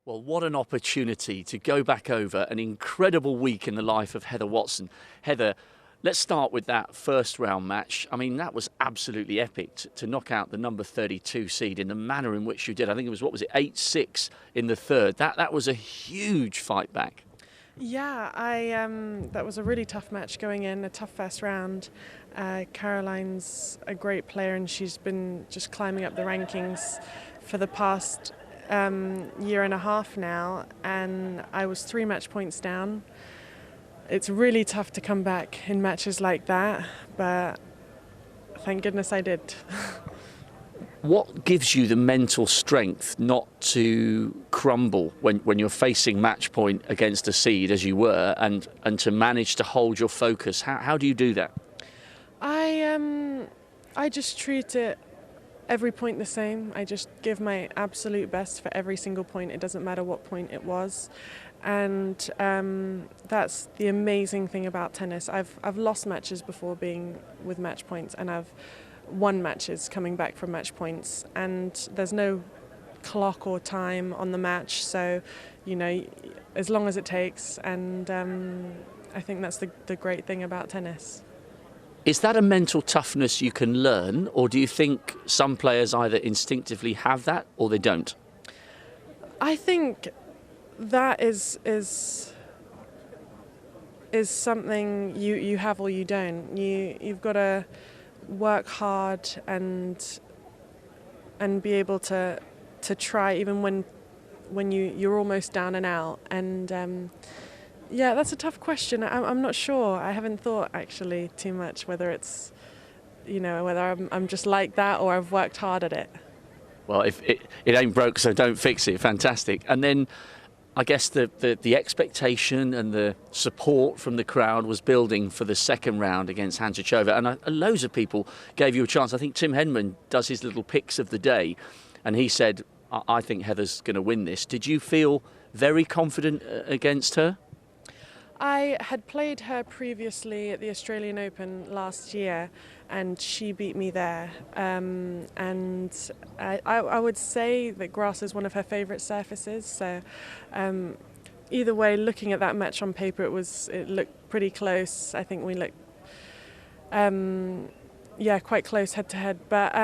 Well, what an opportunity to go back over an incredible week in the life of Heather Watson. Heather, let's start with that first round match. I mean, that was absolutely epic to knock out the number 32 seed in the manner in which you did. I think it was, 8-6 in the third. That was a huge fight back. Yeah, that was a really tough match going in, a tough first round. Caroline's a great player and she's been just climbing up the rankings for the past year and a half now, and I was 3 match points down. It's really tough to come back in matches like that, but thank goodness I did. What gives you the mental strength not to crumble when you're facing match point against a seed as you were, and to manage to hold your focus? How do you do that? I just treat it every point the same. I just give my absolute best for every single point. It doesn't matter what point it was. And that's the amazing thing about tennis. I've lost matches before being with match points, and I've won matches coming back from match points. And there's no clock or time on the match, so as long as it takes. And I think that's the great thing about tennis. Is that a mental toughness you can learn, or do you think some players either instinctively have that or they don't? I think that is something you have or you don't. You've got to work hard and be able to try even when you're almost down and out. And yeah, that's a tough question. I'm not sure. I haven't thought actually too much whether it's whether I'm just like that or I've worked hard at it. Well, if it ain't broke, so don't fix it. Fantastic. And then I guess the expectation and the support from the crowd was building for the second round against Hantuchova, and loads of people gave you a chance. I think Tim Henman does his little picks of the day, and he said, I think Heather's going to win this. Did you feel very confident against her? I had played her previously at the Australian Open last year, and she beat me there. And I would say that grass is one of her favourite surfaces. So either way, looking at that match on paper, it looked pretty close. I think we looked, quite close head to head. But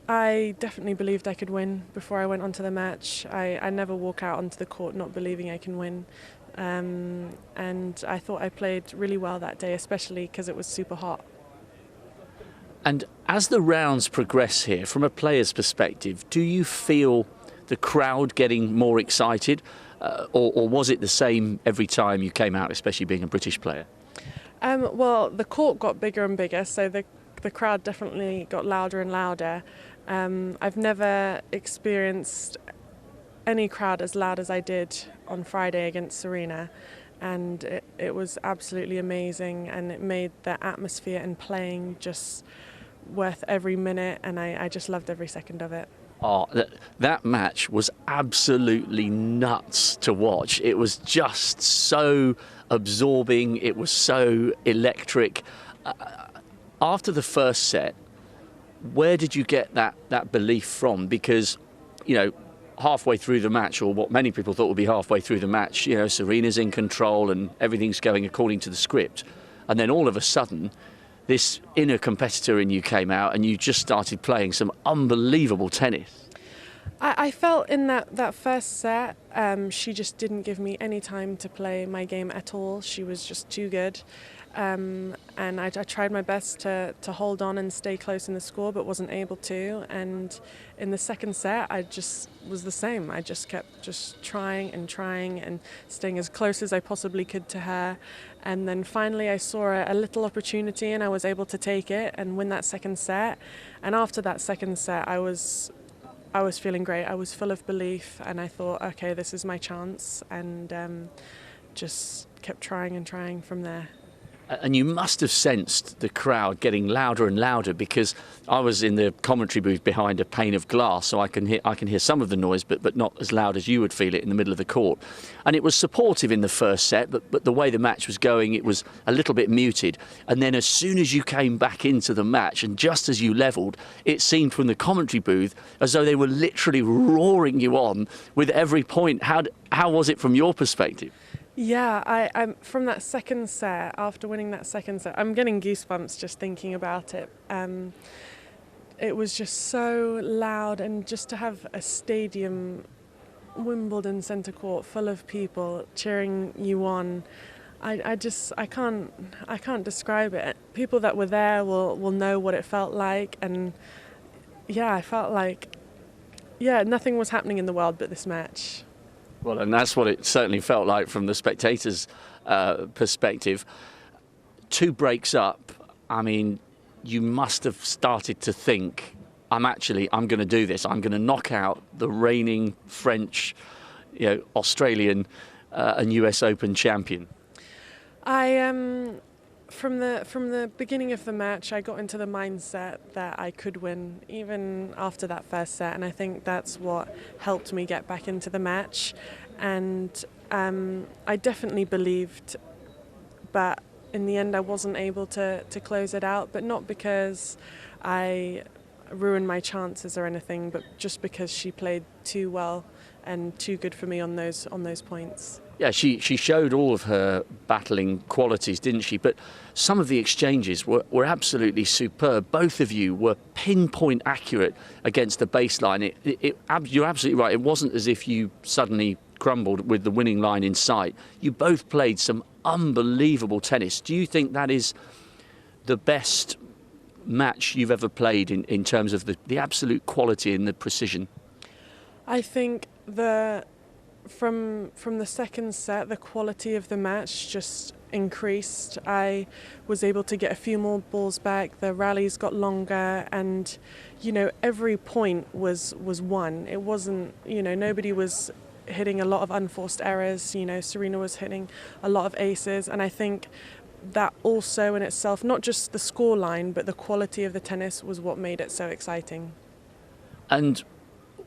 I definitely believed I could win before I went onto the match. I never walk out onto the court not believing I can win. And I thought I played really well that day, especially because it was super hot. And as the rounds progress here, from a player's perspective, do you feel the crowd getting more excited, or was it the same every time you came out, especially being a British player? Well, the court got bigger and bigger, so the crowd definitely got louder and louder. I've never experienced any crowd as loud as I did on Friday against Serena, and it was absolutely amazing, and it made the atmosphere and playing just worth every minute, and I just loved every second of it. Oh, that match was absolutely nuts to watch. It was just so absorbing, it was so electric. After the first set, where did you get that belief from? Because, halfway through the match, or what many people thought would be halfway through the match, Serena's in control and everything's going according to the script. And then all of a sudden, this inner competitor in you came out and you just started playing some unbelievable tennis. I felt in that first set, she just didn't give me any time to play my game at all. She was just too good. And I tried my best to hold on and stay close in the score, but wasn't able to. And in the second set, I just was the same. I just kept trying and staying as close as I possibly could to her. And then finally I saw a little opportunity and I was able to take it and win that second set. And after that second set, I was feeling great. I was full of belief, and I thought, okay, this is my chance, and just kept trying and trying from there. And you must have sensed the crowd getting louder and louder, because I was in the commentary booth behind a pane of glass, so I can hear some of the noise, but not as loud as you would feel it in the middle of the court. And it was supportive in the first set, but the way the match was going, it was a little bit muted. And then as soon as you came back into the match, and just as you levelled, it seemed from the commentary booth as though they were literally roaring you on with every point. How was it from your perspective? Yeah, I'm from that second set, after winning that second set, I'm getting goosebumps just thinking about it. It was just so loud, and just to have a stadium, Wimbledon centre court full of people cheering you on, I can't describe it. People that were there will know what it felt like, and yeah, I felt like nothing was happening in the world but this match. Well, and that's what it certainly felt like from the spectators' perspective. 2 breaks up, I mean, you must have started to think, I'm going to do this. I'm going to knock out the reigning French, Australian and US Open champion. From the beginning of the match, I got into the mindset that I could win, even after that first set, and I think that's what helped me get back into the match. And I definitely believed, but in the end I wasn't able to close it out, but not because I ruined my chances or anything, but just because she played too well and too good for me on those points. Yeah, she showed all of her battling qualities, didn't she? But some of the exchanges were absolutely superb. Both of you were pinpoint accurate against the baseline. You're absolutely right. It wasn't as if you suddenly crumbled with the winning line in sight. You both played some unbelievable tennis. Do you think that is the best match you've ever played in terms of the absolute quality and the precision? I think from the second set, the quality of the match just increased. I was able to get a few more balls back, the rallies got longer, and every point was won. It wasn't, nobody was hitting a lot of unforced errors. Serena was hitting a lot of aces, and I think that also in itself, not just the scoreline, but the quality of the tennis was what made it so exciting. And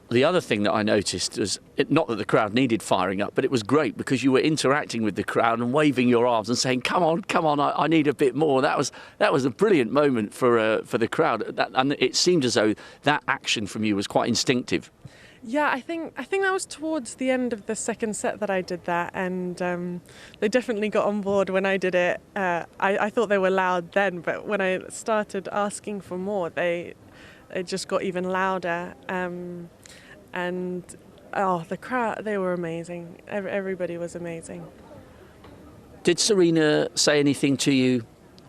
the other thing that I noticed was, not that the crowd needed firing up, but it was great because you were interacting with the crowd and waving your arms and saying, come on, I need a bit more. That was a brilliant moment for the crowd. And it seemed as though that action from you was quite instinctive. Yeah, I think that was towards the end of the second set that I did that, and they definitely got on board when I did it. I thought they were loud then, but when I started asking for more, it just got even louder. And the crowd, they were amazing. Everybody was amazing. Did Serena say anything to you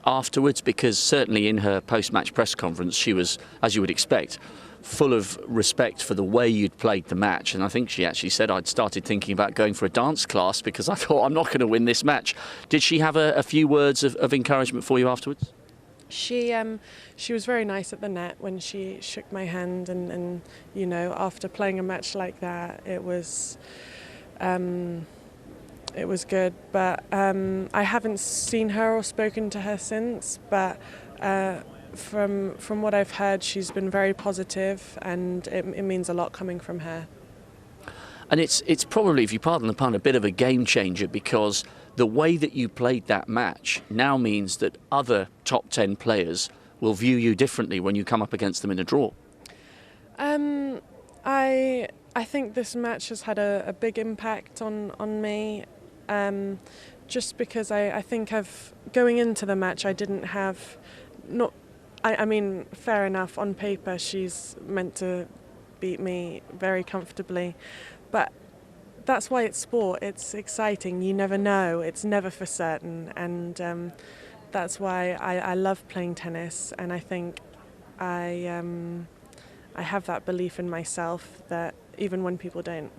afterwards? Because certainly in her post-match press conference, she was, as you would expect, full of respect for the way you'd played the match. And I think she actually said, I'd started thinking about going for a dance class because I thought, I'm not going to win this match. Did she have a few words of encouragement for you afterwards? She was very nice at the net when she shook my hand, and after playing a match like that, it was good. But I haven't seen her or spoken to her since. But from what I've heard, she's been very positive, and it means a lot coming from her. And it's probably, if you pardon the pun, a bit of a game changer, because the way that you played that match now means that other top 10 players will view you differently when you come up against them in a draw. I think this match has had a big impact on me, just because I think going into the match I didn't have, I mean, fair enough, on paper she's meant to beat me very comfortably, but that's why it's sport. It's exciting. You never know. It's never for certain. And that's why I love playing tennis. And I think I have that belief in myself that even when people don't.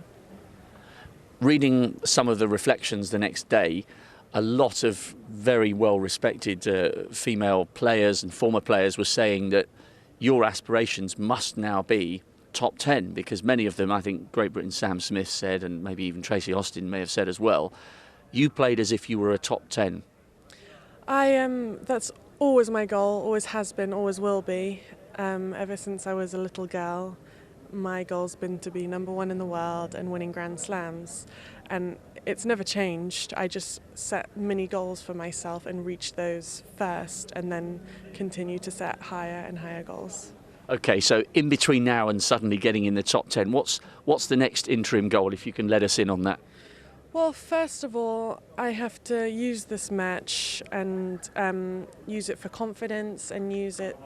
Reading some of the reflections the next day, a lot of very well-respected female players and former players were saying that your aspirations must now be top 10, because many of them, I think Great Britain's Sam Smith said, and maybe even Tracy Austin may have said as well, you played as if you were a top 10. That's always my goal, always has been, always will be. Ever since I was a little girl, my goal's been to be number one in the world and winning Grand Slams. And it's never changed. I just set mini goals for myself and reach those first and then continue to set higher and higher goals. Okay, so in between now and suddenly getting in the top 10, what's the next interim goal, if you can let us in on that? Well, first of all, I have to use this match and use it for confidence and use it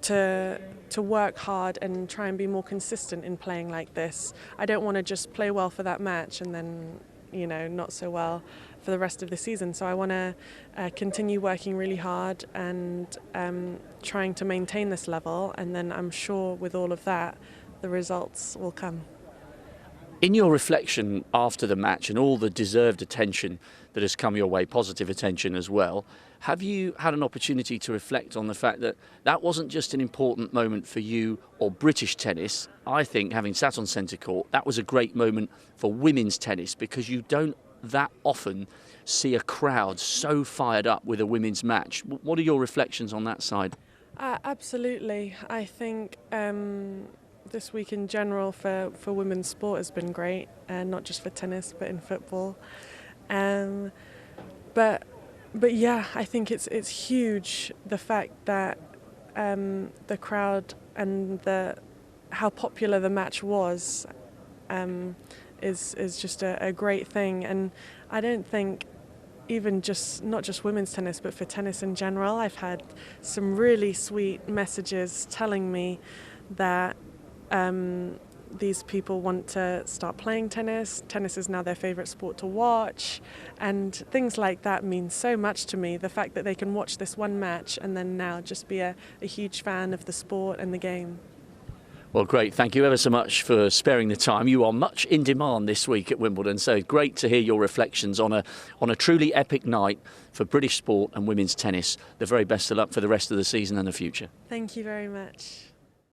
to work hard and try and be more consistent in playing like this. I don't want to just play well for that match and then, not so well for the rest of the season. So I want to continue working really hard and trying to maintain this level, and then I'm sure with all of that, the results will come. In your reflection after the match and all the deserved attention that has come your way, positive attention as well, have you had an opportunity to reflect on the fact that that wasn't just an important moment for you or British tennis? I think, having sat on centre court, that was a great moment for women's tennis, because you don't that often see a crowd so fired up with a women's match. What are your reflections on that side? Absolutely. I think this week in general for women's sport has been great, and not just for tennis but in football. But yeah, I think it's huge, the fact that the crowd and how popular the match was is just a great thing. And I don't think even not just women's tennis, but for tennis in general, I've had some really sweet messages telling me that these people want to start playing tennis. Tennis is now their favourite sport to watch, and things like that mean so much to me. The fact that they can watch this one match and then now just be a huge fan of the sport and the game. Well, great. Thank you ever so much for sparing the time. You are much in demand this week at Wimbledon, so great to hear your reflections on a truly epic night for British sport and women's tennis. The very best of luck for the rest of the season and the future. Thank you very much.